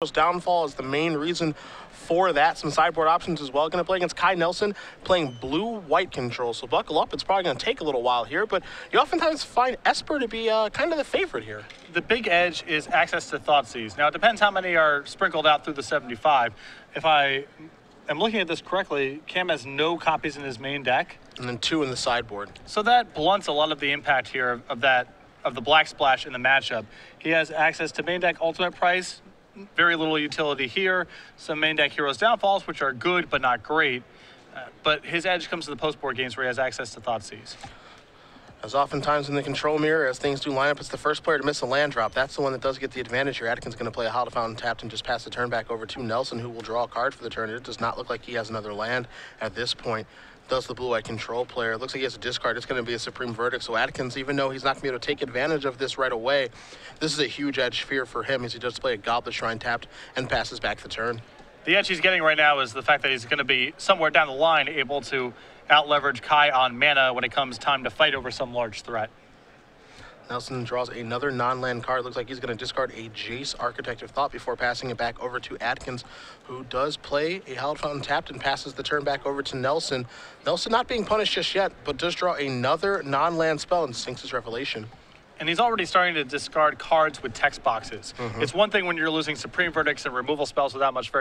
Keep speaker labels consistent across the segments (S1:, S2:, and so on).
S1: Downfall is the main reason for that. Some sideboard options as well. Going to play against Kai Nelson, playing blue-white control. So buckle up. It's probably going to take a little while here, but you oftentimes find Esper to be kind of the favorite here.
S2: The big edge is access to Thoughtseize. Now, it depends how many are sprinkled out through the 75. If I am looking at this correctly, Cam has no copies in his main deck.
S1: And then 2 in the sideboard.
S2: So that blunts a lot of the impact here of the Black Splash in the matchup. He has access to main deck ultimate price. Very little utility here. Some main deck Heroes Downfalls, which are good but not great. But his edge comes to the post-board games where he has access to Thoughtseize.
S1: As oftentimes in the control mirror, as things do line up, it's the first player to miss a land drop. That's the one that does get the advantage here. Adkins going to play a Hollow Fountain tapped and just pass the turn back over to Nelson, who will draw a card for the turn. It does not look like he has another land at this point. Does the blue-white control player. It looks like he has a discard. It's going to be a Supreme Verdict. So Adkins, even though he's not going to be able to take advantage of this right away, this is a huge edge fear for him as he does play a Goblet Shrine tapped and passes back the turn.
S2: The edge he's getting right now is the fact that he's going to be somewhere down the line able to out-leverage Kai on mana when it comes time to fight over some large threat.
S1: Nelson draws another non-land card. Looks like he's going to discard a Jace, Architect of Thought, before passing it back over to Adkins, who does play a Hallowed Fountain tapped and passes the turn back over to Nelson. Nelson not being punished just yet, but does draw another non-land spell and Sphinx's Revelation.
S2: And he's already starting to discard cards with text boxes. It's one thing when you're losing Supreme Verdicts and removal spells without much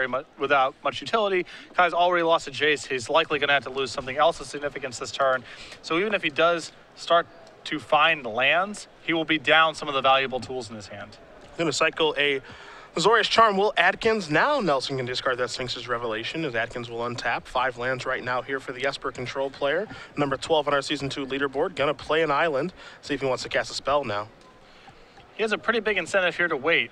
S2: utility. Kai's already lost a Jace. He's likely going to have to lose something else of significance this turn. So even if he does start to find lands, he will be down some of the valuable tools in his hand.
S1: Going to cycle a Azorius Charm. Will Adkins. Now Nelson can discard that Sphinx's Revelation as Adkins will untap. 5 lands right now here for the Esper control player. Number 12 on our Season 2 leaderboard. Going to play an island. See if he wants to cast a spell now.
S2: He has a pretty big incentive here to wait.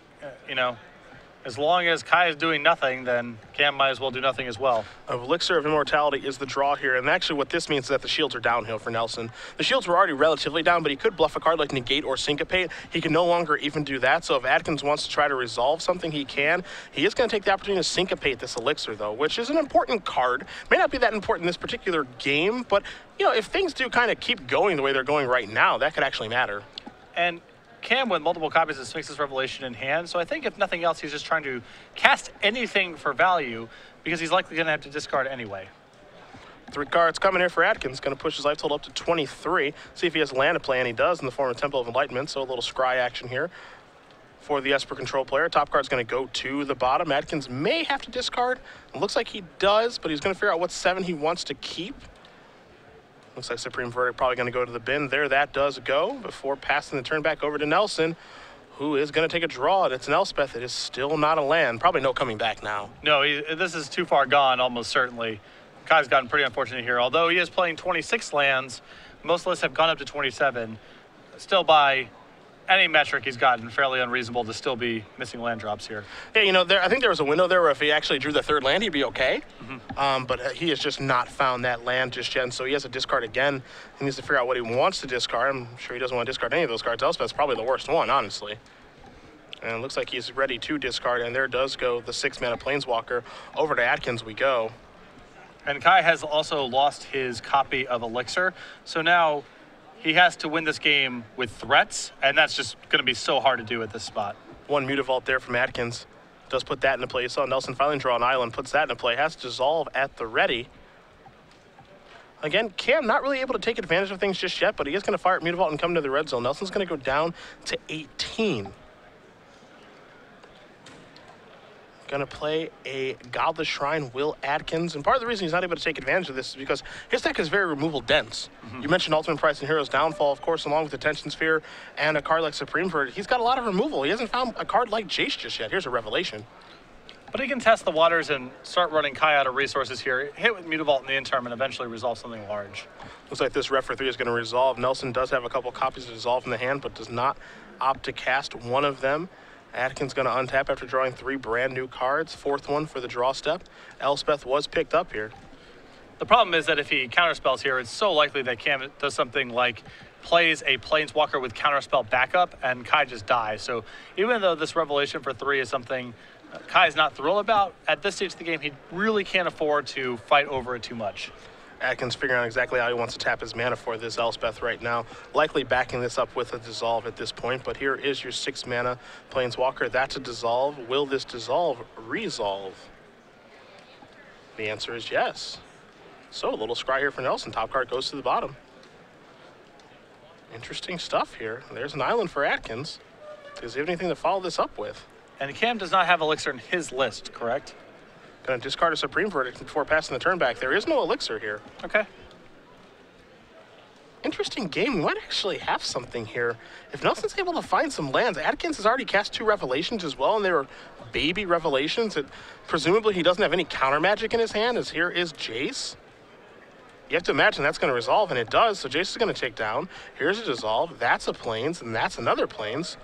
S2: As long as Kai is doing nothing, then Cam might as well do nothing as well.
S1: Elixir of Immortality is the draw here, and actually what this means is that the shields are downhill for Nelson. The shields were already relatively down, but he could bluff a card like Negate or Syncopate. He can no longer even do that, so if Adkins wants to try to resolve something, he can. He is going to take the opportunity to Syncopate this Elixir, though, which is an important card. May not be that important in this particular game, but, if things do kind of keep going the way they're going right now, that could actually matter.
S2: And Cam with multiple copies of Sphinx's Revelation in hand, so I think if nothing else, he's just trying to cast anything for value because he's likely going to have to discard anyway.
S1: 3 cards coming here for Adkins. Going to push his life total up to 23. See if he has land to play, and he does in the form of Temple of Enlightenment, so a little scry action here for the Esper control player. Top card's going to go to the bottom. Adkins may have to discard. It looks like he does, but he's going to figure out what 7 he wants to keep. Looks like Supreme Verdict probably going to go to the bin. There that does go before passing the turn back over to Nelson, who is going to take a draw. And it's an Elspeth. It is still not a land. Probably no coming back now.
S2: No, this is too far gone, almost certainly. Kai's gotten pretty unfortunate here. Although he is playing 26 lands, most lists have gone up to 27. Still by any metric he's gotten fairly unreasonable to still be missing land drops here.
S1: Yeah, I think there was a window there where if he actually drew the 3rd land, he'd be okay. But he has just not found that land just yet, and so he has to discard again. He needs to figure out what he wants to discard. I'm sure he doesn't want to discard any of those cards. Elspeth's probably the worst one, honestly. And it looks like he's ready to discard, and there does go the 6-mana Planeswalker. Over to Adkins we go.
S2: And Kai has also lost his copy of Elixir, so now he has to win this game with threats, and that's just going to be so hard to do at this spot.
S1: 1 Mutavault there from Adkins. Does put that into play. You saw Nelson finally draw an island, puts that into play. Has to Dissolve at the ready. Again, Cam not really able to take advantage of things just yet, but he is going to fire at Mutavault and come to the red zone. Nelson's going to go down to 18. Going to play a Godless Shrine, Will Adkins. And part of the reason he's not able to take advantage of this is because his deck is very removal dense. You mentioned Ultimate Price and Heroes Downfall, of course, along with the Tension Sphere and a card like Supreme Verdict. He's got a lot of removal. He hasn't found a card like Jace just yet. Here's a Revelation.
S2: But he can test the waters and start running Kai out of resources here, hit with Mutavault in the interim, and eventually resolve something large.
S1: Looks like this Ref for 3 is going to resolve. Nelson does have a couple copies of Dissolve in the hand, but does not opt to cast one of them. Adkins going to untap after drawing 3 brand new cards. 4th one for the draw step. Elspeth was picked up here.
S2: The problem is that if he counterspells here, it's so likely that Cam does something like plays a Planeswalker with counterspell backup and Kai just dies. So even though this Revelation for 3 is something Kai is not thrilled about, at this stage of the game, he really can't afford to fight over it too much.
S1: Adkins figuring out exactly how he wants to tap his mana for this Elspeth right now. Likely backing this up with a dissolve at this point, but here is your 6 mana Planeswalker. That's a dissolve. Will this dissolve resolve? The answer is yes. So a little scry here for Nelson. Top card goes to the bottom. Interesting stuff here. There's an island for Adkins. Does he have anything to follow this up with?
S2: And Cam does not have Elixir in his list, correct?
S1: Going to discard a Supreme Verdict before passing the turn back. There is no Elixir here.
S2: Okay.
S1: Interesting game. We might actually have something here. If Nelson's able to find some lands, Adkins has already cast 2 Revelations as well, and they were baby Revelations. That presumably he doesn't have any counter magic in his hand, as here is Jace. You have to imagine that's going to resolve, and it does, so Jace is going to take down. Here's a dissolve. That's a Plains, and that's another Plains.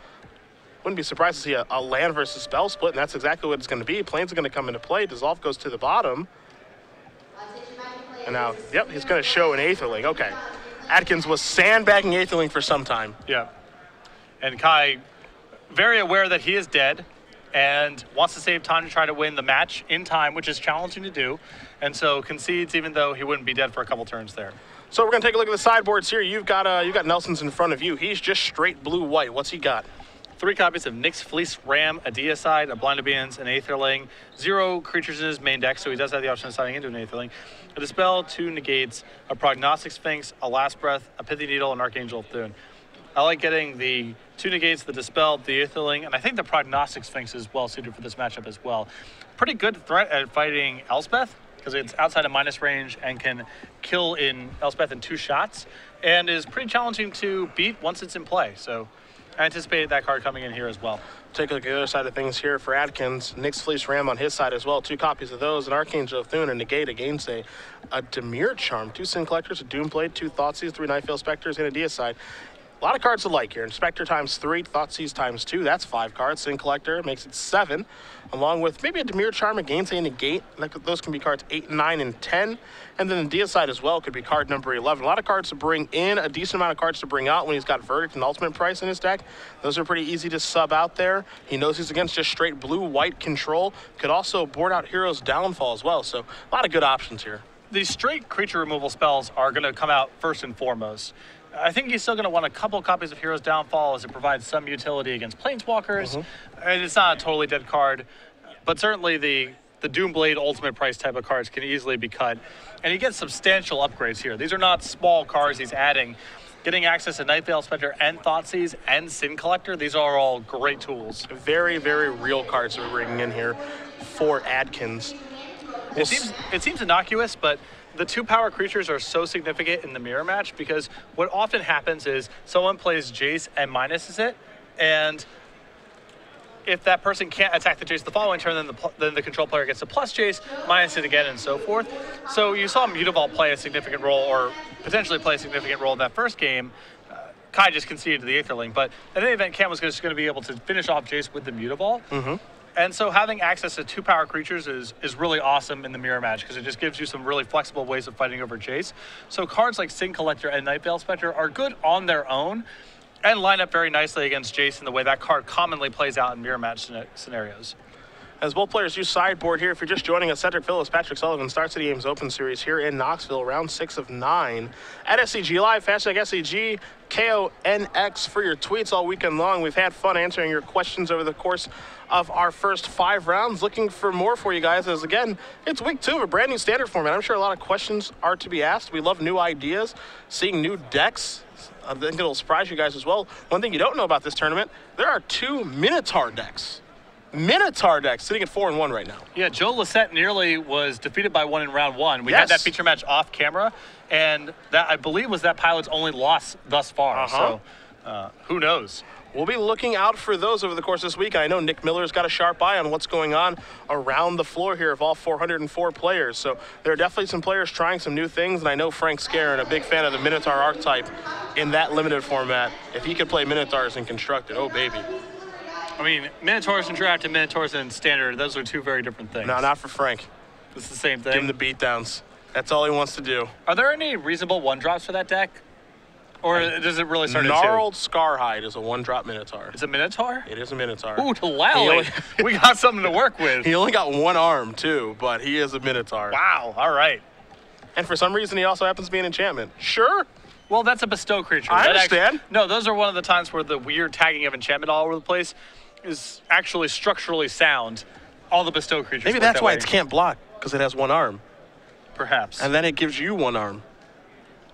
S1: Wouldn't be surprised to see a land versus spell split, and that's exactly what it's going to be. Plains are going to come into play. Dissolve goes to the bottom. And now, yep, he's going to show an Aetherling. Okay. Adkins was sandbagging Aetherling for some time.
S2: Yeah. And Kai, very aware that he is dead and wants to save time to try to win the match in time, which is challenging to do. And so concedes even though he wouldn't be dead for a couple turns there.
S1: So we're going to take a look at the sideboards here. You've got Nelson's in front of you. He's just straight blue-white. What's he got?
S2: 3 copies of Nyx Fleece Ram, a Deicide, a Blind Obedience, an Aetherling, 0 creatures in his main deck, so he does have the option of signing into an Aetherling, a Dispel, 2 Negates, a Prognostic Sphinx, a Last Breath, a Pithy Needle, and Archangel of Thune. I like getting the 2 Negates, the Dispel, the Aetherling, and I think the Prognostic Sphinx is well suited for this matchup as well. Pretty good threat at fighting Elspeth, because it's outside of minus range and can kill in Elspeth in 2 shots, and is pretty challenging to beat once it's in play, so I anticipated that card coming in here as well.
S1: Take a look at the other side of things here for Adkins. Nyx Fleece Ram on his side as well. 2 copies of those, an Archangel of Thune, a Negate, a Gainsay, a Dimir Charm, 2 Sin Collectors, a Doomblade, 2 Thoughtseize, 3 Nightveil Specters, and a Deicide. A lot of cards to like here. Inspector times 3, Thoughtseize times 2, that's 5 cards. Sin Collector makes it 7, along with maybe a Dimir Charm, a Gainsay, and a Negate. Those can be cards 8, 9, and 10. And then the Deicide as well could be card number 11. A lot of cards to bring in, a decent amount of cards to bring out when he's got Verdict and Ultimate Price in his deck. Those are pretty easy to sub out there. He knows he's against just straight blue-white control. Could also board out Hero's Downfall as well. So a lot of good options here.
S2: These straight creature removal spells are going to come out first and foremost. I think he's still going to want a couple copies of Hero's Downfall as it provides some utility against Planeswalkers. And it's not a totally dead card, but certainly the Doomblade Ultimate Price type of cards can easily be cut. And he gets substantial upgrades here. These are not small cards he's adding. Getting access to Nightveil Spectre and Thoughtseize and Sin Collector, these are all great tools.
S1: Very, very real cards we're bringing in here for Adkins.
S2: It seems innocuous, but the 2 power creatures are so significant in the mirror match because what often happens is someone plays Jace and minuses it, and if that person can't attack the Jace the following turn, then the control player gets a plus Jace, minus it again, and so forth. So you saw Mutavault play a significant role, or potentially play a significant role in that first game. Kai just conceded to the Aetherling, but in any event, Cam was just going to be able to finish off Jace with the Mutavault. And so having access to 2 power creatures is really awesome in the mirror match because it just gives you some really flexible ways of fighting over Jace. So cards like Sin Collector and Nightveil Spectre are good on their own and line up very nicely against Jace in the way that card commonly plays out in mirror match scenarios.
S1: As both players use sideboard here, if you're just joining us, Cedric Phillips, Patrick Sullivan, Star City Games Open Series here in Knoxville, round 6 of 9. At SCG Live, hashtag SCGKNOX for your tweets all weekend long. We've had fun answering your questions over the course of our first 5 rounds. Looking for more for you guys as, again, it's week 2 of a brand new standard format. I'm sure a lot of questions are to be asked. We love new ideas, seeing new decks. I think it'll surprise you guys as well. One thing you don't know about this tournament, there are 2 Minotaur decks. Minotaur deck sitting at 4-1 right now.
S2: Yeah, Joe Lissette nearly was defeated by 1 in round 1. We had that feature match off camera, and that I believe was that pilot's only loss thus far. So who knows?
S1: We'll be looking out for those over the course of this week. I know Nick Miller's got a sharp eye on what's going on around the floor here of all 404 players. So there are definitely some players trying some new things, and I know Frank Scarin, a big fan of the Minotaur archetype in that limited format. If he could play Minotaurs in Constructed, oh baby.
S2: I mean, Minotaurs and Draft and Minotaurs and Standard, those are 2 very different things.
S1: No, not for Frank.
S2: It's the same thing.
S1: Give him the beatdowns. That's all he wants to do.
S2: Are there any reasonable 1-drops for that deck? Or does it really start at 2?
S1: Gnarled Scarhide is a 1-drop Minotaur.
S2: It's a Minotaur?
S1: It is a Minotaur.
S2: Ooh, Lally. We got something to work with.
S1: He only got 1 arm, too, but he is a Minotaur.
S2: Wow, all right.
S1: And for some reason, he also happens to be an enchantment. Sure.
S2: Well, that's a bestow creature.
S1: I understand.
S2: No, those are one of the times where the weird tagging of enchantment all over the place is actually structurally sound. All the bestow creatures.
S1: Maybe that's why it can't block, because it has one arm.
S2: Perhaps.
S1: And then it gives you one arm,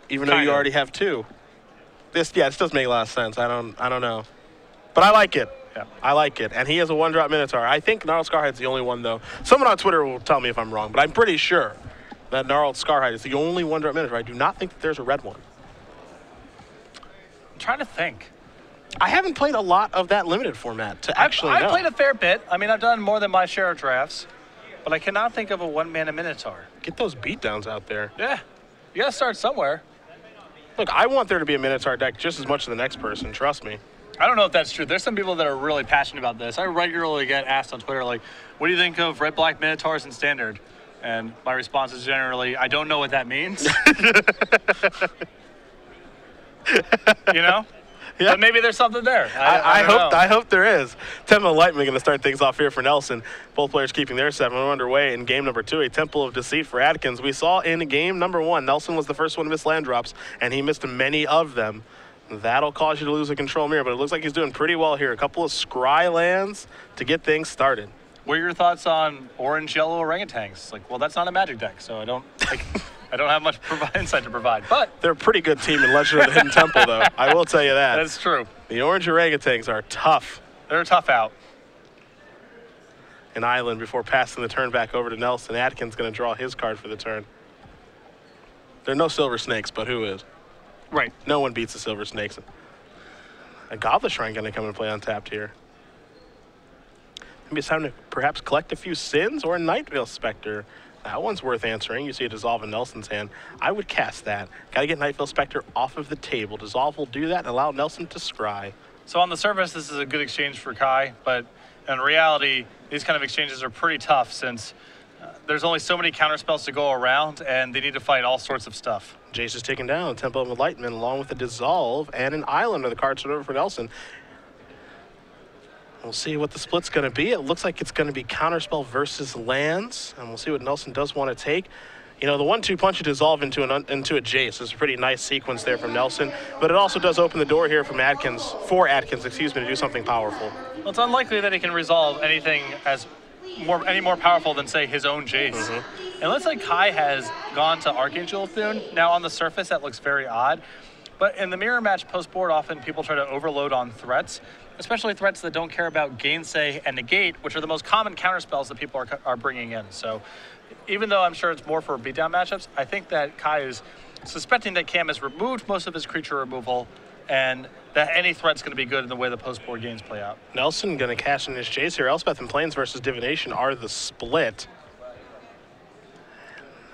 S1: even though you already have two. This does make a lot of sense. I don't know. But I like it.
S2: Yeah.
S1: I like it. And he has a 1-drop Minotaur. I think Gnarled Scarhide's the only one, though. Someone on Twitter will tell me if I'm wrong, but I'm pretty sure that Gnarled Scarhide is the only 1-drop Minotaur. I do not think that there's a red one.
S2: I'm trying to think.
S1: I haven't played a lot of that limited format to actually know.
S2: I've played a fair bit. I mean, I've done more than my share of drafts, but I cannot think of a 1-mana Minotaur.
S1: Get those beatdowns out there.
S2: Yeah. You got to start somewhere.
S1: Look, I want there to be a Minotaur deck just as much as the next person. Trust me.
S2: I don't know if that's true. There's some people that are really passionate about this. I regularly get asked on Twitter, like, what do you think of red-black Minotaurs in Standard? And my response is generally, I don't know what that means. You know?
S1: Yeah.
S2: But maybe there's something there.
S1: I hope there is. Temple of Enlightenment going to start things off here for Nelson. Both players keeping their 7. We're underway in game number 2, a Temple of Deceit for Adkins. We saw in game number 1, Nelson was the first one to miss land drops, and he missed many of them. That'll cause you to lose a control mirror, but it looks like he's doing pretty well here. A couple of scry lands to get things started.
S2: What are your thoughts on orange-yellow orangutans? Like, well, that's not a Magic deck, so I don't have much insight to provide. But
S1: they're a pretty good team in Legend of the Hidden Temple, though. I will tell you that.
S2: That's true.
S1: The orange orangutans are tough.
S2: They're a tough out.
S1: An island before passing the turn back over to Nelson. Adkins going to draw his card for the turn. There are no silver snakes, but who is?
S2: Right.
S1: No one beats the silver snakes. A Goblet Shrine going to come and play untapped here. Maybe it's time to perhaps collect a few Sins or a Nightveil Spectre. That one's worth answering. You see a Dissolve in Nelson's hand. I would cast that. Got to get Nightveil Spectre off of the table. Dissolve will do that and allow Nelson to scry.
S2: So on the surface, this is a good exchange for Kai, but in reality, these kind of exchanges are pretty tough since there's only so many counterspells to go around, and they need to fight all sorts of stuff.
S1: Jace is taken down. Temple of Enlightenment along with a Dissolve and an Island are the cards turned over for Nelson. We'll see what the split's going to be. It looks like it's going to be counterspell versus lands, and we'll see what Nelson does want to take. You know, the 1-2 punch a Dissolve into a Jace is a pretty nice sequence there from Nelson, but it also does open the door here from Adkins, to do something powerful.
S2: Well, it's unlikely that he can resolve anything any more powerful than, say, his own Jace. Mm-hmm. It looks like Kai has gone to Archangel of Thune. Now, on the surface, that looks very odd. But in the mirror match post-board, often people try to overload on threats, especially threats that don't care about Gainsay and Negate, which are the most common counterspells that people are bringing in. So even though I'm sure it's more for beatdown matchups, I think that Kai is suspecting that Cam has removed most of his creature removal and that any threat's going to be good in the way the post-board games play out.
S1: Nelson going to cash in his Jace here. Elspeth and Plains versus Divination are the split.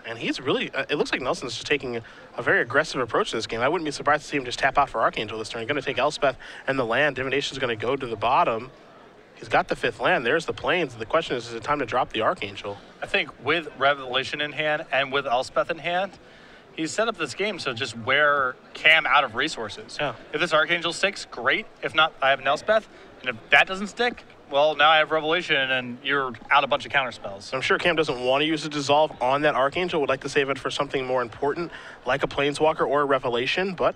S1: And he's really, it looks like Nelson's just taking a very aggressive approach to this game. I wouldn't be surprised to see him just tap out for Archangel this turn. He's going to take Elspeth and the land. Divination's going to go to the bottom. He's got the 5th land. There's the Plains. The question is it time to drop the Archangel?
S2: I think with Revelation in hand and with Elspeth in hand, he's set up this game to just wear Cam out of resources.
S1: Yeah.
S2: If this Archangel sticks, great. If not, I have an Elspeth. And if that doesn't stick, well, now I have Revelation, and you're out a bunch of counterspells.
S1: I'm sure Cam doesn't want to use a Dissolve on that Archangel. Would like to save it for something more important, like a Planeswalker or a Revelation, but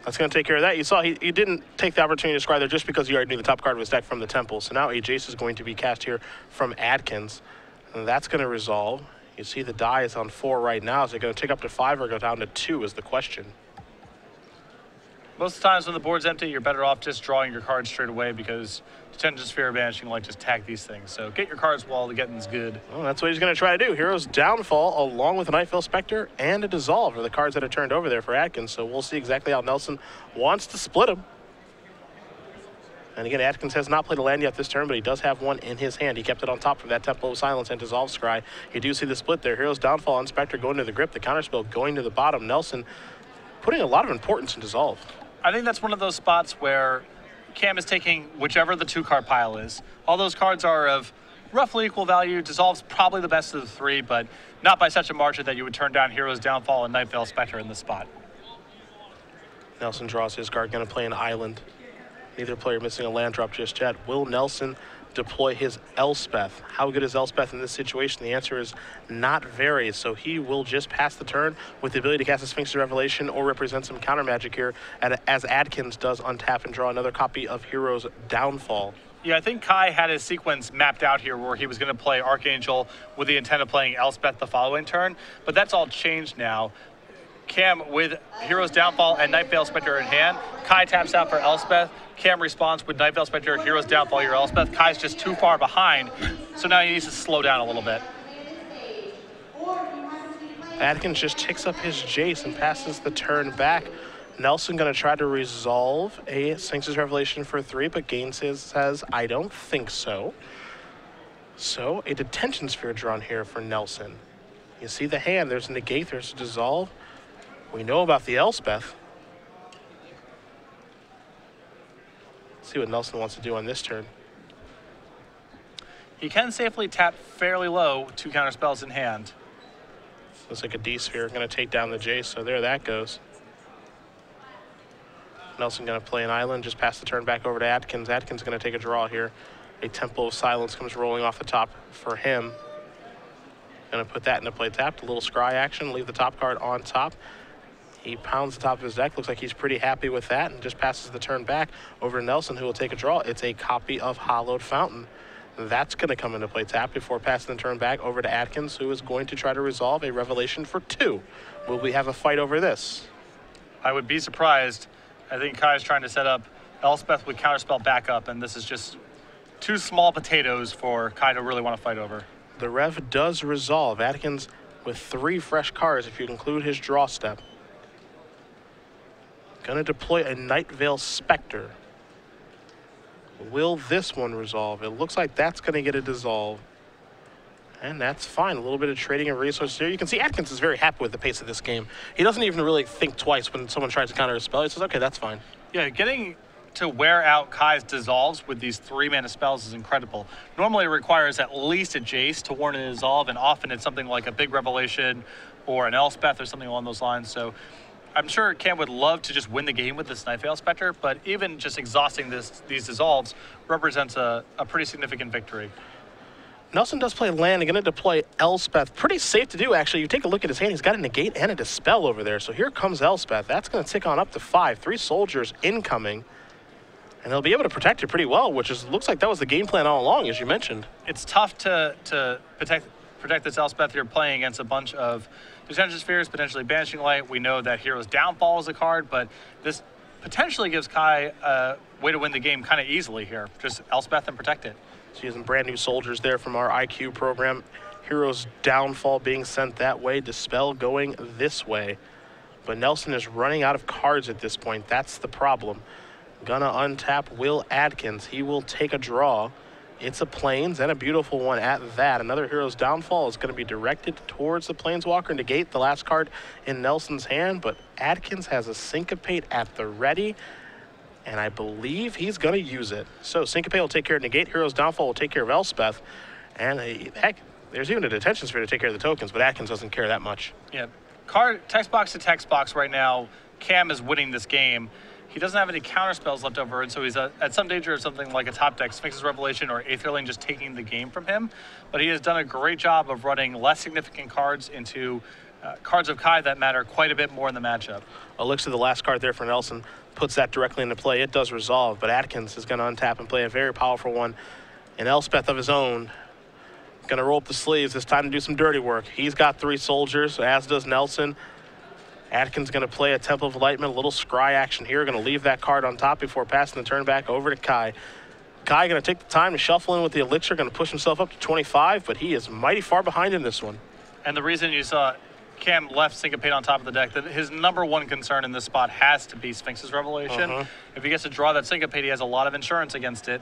S1: that's going to take care of that. You saw he didn't take the opportunity to scry there just because he already knew the top card of his deck from the Temple. So now a Jace is going to be cast here from Adkins, and that's going to resolve. You see the die is on 4 right now. Is it going to tick up to 5 or go down to 2 is the question.
S2: Most of the times when the board's empty, you're better off just drawing your cards straight away because Detention Sphere of Banishing like just tag these things. So get your cards while the getting's good.
S1: Well, that's what he's going to try to do. Hero's Downfall along with a Nightveil Spectre and a Dissolve are the cards that are turned over there for Adkins. So we'll see exactly how Nelson wants to split them. And again, Adkins has not played a land yet this turn, but he does have one in his hand. He kept it on top of that Temple of Silence and Dissolve Scry. You do see the split there. Hero's Downfall on Spectre going to the grip. The counterspell going to the bottom. Nelson putting a lot of importance in Dissolve.
S2: I think that's one of those spots where Cam is taking whichever the 2-card pile is. All those cards are of roughly equal value. Dissolve's probably the best of the 3, but not by such a margin that you would turn down Hero's Downfall and Nightveil Spectre in this spot.
S1: Nelson draws his card, going to play an island. Neither player missing a land drop just yet. Will Nelson deploy his Elspeth. How good is Elspeth in this situation? The answer is not very, so he will just pass the turn with the ability to cast a Sphinx's Revelation or represent some counter magic here, as Adkins does untap and draw another copy of Hero's Downfall.
S2: Yeah, I think Kai had his sequence mapped out here where he was going to play Archangel with the intent of playing Elspeth the following turn, but that's all changed now. Cam with Hero's Downfall and Night Veil Spectre in hand. Kai taps out for Elspeth. Cam responds with Night Veil Spectre, Hero's Downfall, your Elspeth. Kai's just too far behind, so now he needs to slow down a little bit.
S1: Adkins just ticks up his Jace and passes the turn back. Nelson going to try to resolve a Sphinx's Revelation for 3, but Gaines says, I don't think so. So a Detention Sphere drawn here for Nelson. You see the hand, there's a negate, there's a dissolve. We know about the Elspeth. Let's see what Nelson wants to do on this turn.
S2: He can safely tap fairly low, 2 counter spells in hand.
S1: Looks like a D-Sphere, going to take down the Jace, so there that goes. Nelson going to play an island, just pass the turn back over to Adkins. Adkins going to take a draw here. A Temple of Silence comes rolling off the top for him. Going to put that into play tapped. A little scry action, leave the top card on top. He pounds the top of his deck. Looks like he's pretty happy with that and just passes the turn back over to Nelson, who will take a draw. It's a copy of Hallowed Fountain. That's going to come into play tapped before passing the turn back over to Adkins, who is going to try to resolve a Revelation for 2. Will we have a fight over this?
S2: I would be surprised. I think Kai is trying to set up Elspeth with counterspell backup, and this is just 2 small potatoes for Kai to really want to fight over.
S1: The Rev does resolve. Adkins with 3 fresh cards if you include his draw step. Going to deploy a Night Veil Spectre. Will this one resolve? It looks like that's going to get a dissolve. And that's fine. A little bit of trading of resources here. You can see Adkins is very happy with the pace of this game. He doesn't even really think twice when someone tries to counter a spell. He says, okay, that's fine.
S2: Yeah, getting to wear out Kai's dissolves with these 3 mana spells is incredible. Normally it requires at least a Jace to warn a dissolve, and often it's something like a big Revelation or an Elspeth or something along those lines. So I'm sure Cam would love to just win the game with this Night Veil Spectre, but even just exhausting these dissolves represents a pretty significant victory.
S1: Nelson does play land and going to deploy Elspeth. Pretty safe to do, actually. You take a look at his hand. He's got a negate and a dispel over there. So here comes Elspeth. That's going to tick on up to 5. 3 soldiers incoming. And they'll be able to protect it pretty well, which looks like that was the game plan all along, as you mentioned.
S2: It's tough to protect this Elspeth. You're playing against a bunch of Detention Spheres, potentially Banishing Light. We know that Hero's Downfall is a card, but this potentially gives Kai a way to win the game kind of easily here. Just Elspeth and protect it.
S1: So using brand new soldiers there from our IQ program. Hero's Downfall being sent that way. Dispel going this way. But Nelson is running out of cards at this point. That's the problem. Gonna untap Will Adkins. He will take a draw. It's a Plains and a beautiful one at that. Another Hero's Downfall is going to be directed towards the Planeswalker. Negate the last card in Nelson's hand, but Adkins has a Syncopate at the ready, and I believe he's going to use it. So Syncopate will take care of Negate. Hero's Downfall will take care of Elspeth. And heck, there's even a Detention Sphere to take care of the tokens, but Adkins doesn't care that much.
S2: Yeah, text box to text box right now. Cam is winning this game. He doesn't have any counter spells left over, and so he's at some danger of something like a top deck, Sphinx's Revelation or Aetherling just taking the game from him. But he has done a great job of running less significant cards into cards of Kai that matter quite a bit more in the matchup. Elixir,
S1: the last card there for Nelson, puts that directly into play. It does resolve, but Adkins is going to untap and play a very powerful one. An Elspeth of his own. Going to roll up the sleeves. It's time to do some dirty work. He's got 3 soldiers, as does Nelson. Adkins going to play a Temple of Enlightenment, a little scry action here. Going to leave that card on top before passing the turn back over to Kai. Kai going to take the time to shuffle in with the Elixir, going to push himself up to 25, but he is mighty far behind in this one.
S2: And the reason you saw Cam left Syncopate on top of the deck, that his #1 concern in this spot has to be Sphinx's Revelation. If he gets to draw that Syncopate, he has a lot of insurance against it.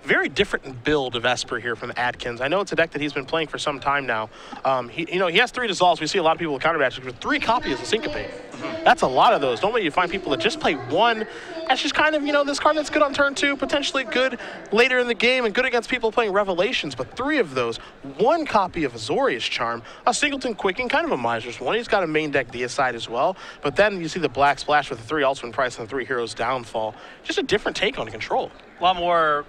S1: Very different build of Esper here from Adkins. I know it's a deck that he's been playing for some time now. He has 3 dissolves. We see a lot of people with counter magic with 3 copies of Syncopate. That's a lot of those. Normally you find people that just play 1. That's just kind of, this card that's good on turn 2, potentially good later in the game and good against people playing Revelations. But 3 of those, 1 copy of Azorius Charm, a Singleton Quicken, kind of a miser's one. He's got a main deck deicide as well. But then you see the Black Splash with the 3 Ultimate Price and the 3 Heroes Downfall. Just a different take on control.
S2: A lot more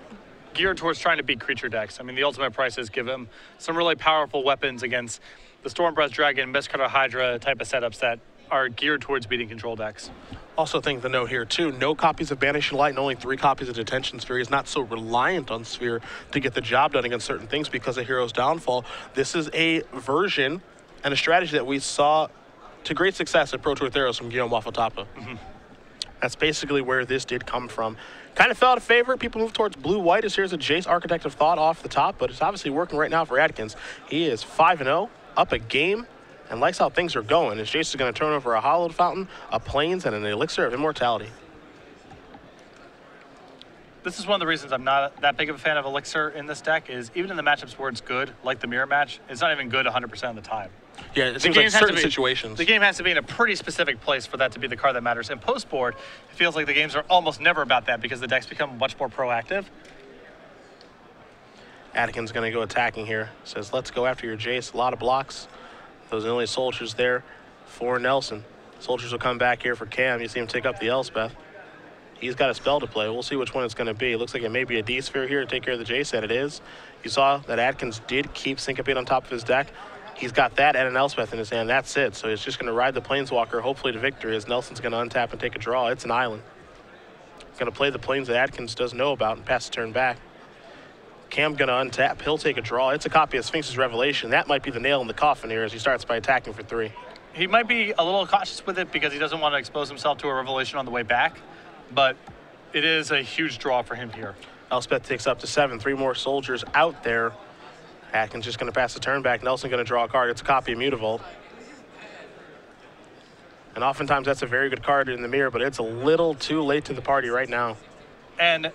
S2: geared towards trying to beat creature decks. I mean, the ultimate prices give him some really powerful weapons against the Stormbreath Dragon, Mistcutter Hydra type of setups that are geared towards beating control decks.
S1: Also, thing to note here, too, no copies of Banishing Light and only 3 copies of Detention Sphere. He's not so reliant on Sphere to get the job done against certain things because of Hero's Downfall. This is a version and a strategy that we saw to great success at Pro Tour Theros from Guillaume Wafotapa. That's basically where this did come from. Kind of fell out of favor. People move towards blue-white as here's a Jace Architect of Thought off the top, but it's obviously working right now for Adkins. He is 5-0, up a game, and likes how things are going, as Jace is going to turn over a Hallowed Fountain, a Plains, and an Elixir of Immortality.
S2: This is one of the reasons I'm not that big of a fan of Elixir in this deck, is even in the matchups where it's good, like the mirror match, it's not even good 100% of the time.
S1: Yeah, it seems like certain situations.
S2: The game has to be in a pretty specific place for that to be the card that matters. And post-board, it feels like the games are almost never about that because the decks become much more proactive.
S1: Adkins going to go attacking here. Says, let's go after your Jace. A lot of blocks. Those are the only soldiers there for Nelson. Soldiers will come back here for Cam. You see him take up the Elspeth. He's got a spell to play. We'll see which one it's going to be. It looks like it may be a D-Sphere here to take care of the Jace, and it is. You saw that Adkins did keep Syncopate on top of his deck. He's got that and an Elspeth in his hand. That's it. So he's just going to ride the Planeswalker, hopefully to victory, as Nelson's going to untap and take a draw. It's an island. He's going to play the Plains that Adkins does know about and pass the turn back. Cam going to untap. He'll take a draw. It's a copy of Sphinx's Revelation. That might be the nail in the coffin here as he starts by attacking for 3.
S2: He might be a little cautious with it because he doesn't want to expose himself to a Revelation on the way back, but it is a huge draw for him here.
S1: Elspeth takes up to 7. 3 more soldiers out there. Adkins just going to pass the turn back. Nelson going to draw a card. It's a copy of Mutavault. And oftentimes that's a very good card in the mirror, but it's a little too late to the party right now.
S2: And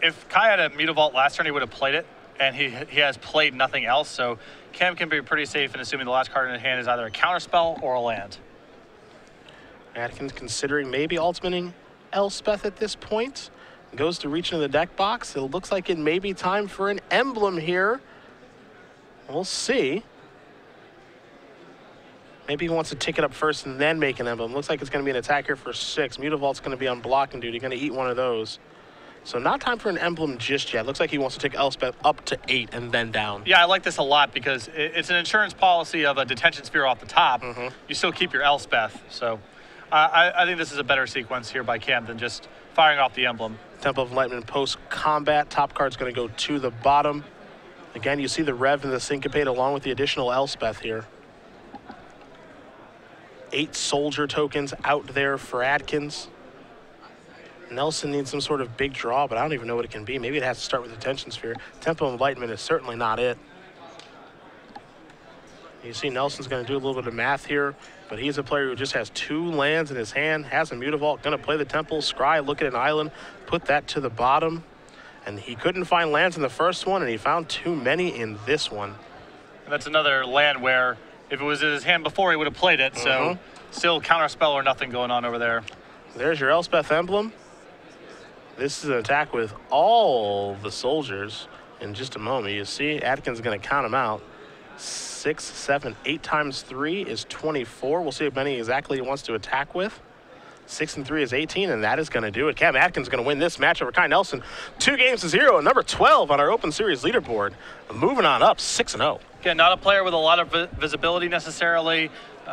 S2: if Kai had a Mutavault last turn, he would have played it, and he has played nothing else, so Cam can be pretty safe in assuming the last card in his hand is either a counterspell or a land.
S1: Adkins considering maybe ultimating Elspeth at this point. Goes to reach into the deck box. It looks like it may be time for an emblem here. We'll see. Maybe he wants to tick it up first and then make an emblem. Looks like it's going to be an attack here for 6. Mutavault's going to be on blocking duty. Going to eat one of those. So not time for an emblem just yet. Looks like he wants to take Elspeth up to 8 and then down.
S2: Yeah, I like this a lot because it's an insurance policy of a Detention Sphere off the top. You still keep your Elspeth. So I think this is a better sequence here by Cam than just firing off the emblem.
S1: Temple of Enlightenment post-combat. Top card's going to go to the bottom. Again, you see the Rev and the Syncopate along with the additional Elspeth here. 8 soldier tokens out there for Adkins. Nelson needs some sort of big draw, but I don't even know what it can be. Maybe it has to start with the Detention Sphere. Temple of Enlightenment is certainly not it. You see Nelson's going to do a little bit of math here, but he's a player who just has 2 lands in his hand, has a Mutavault, going to play the Temple, scry, look at an island, put that to the bottom. And he couldn't find lands in the first one, and he found too many in this one.
S2: And that's another land where if it was in his hand before, he would have played it, so still counterspell or nothing going on over there.
S1: There's your Elspeth emblem. This is an attack with all the soldiers in just a moment. You see Adkins is going to count them out. 6, 7, 8 times 3 is 24. We'll see how many exactly he wants to attack with. 6 and 3 is 18, and that is going to do it. Cam Adkins is going to win this match over Kai Nelson. 2-0 and number 12 on our Open Series leaderboard. Moving on up, 6-0.
S2: Again, not a player with a lot of visibility necessarily.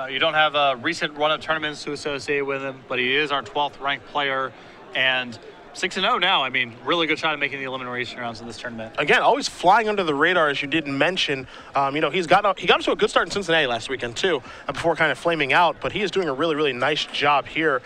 S2: You don't have a recent run of tournaments to associate with him, but he is our 12th ranked player, and 6-0 now. I mean, really good shot at making the elimination rounds in this tournament. Again,
S1: always flying under the radar, as you didn't mention. You know, he got off to a good start in Cincinnati last weekend, too, before kind of flaming out. But he is doing a really, really nice job here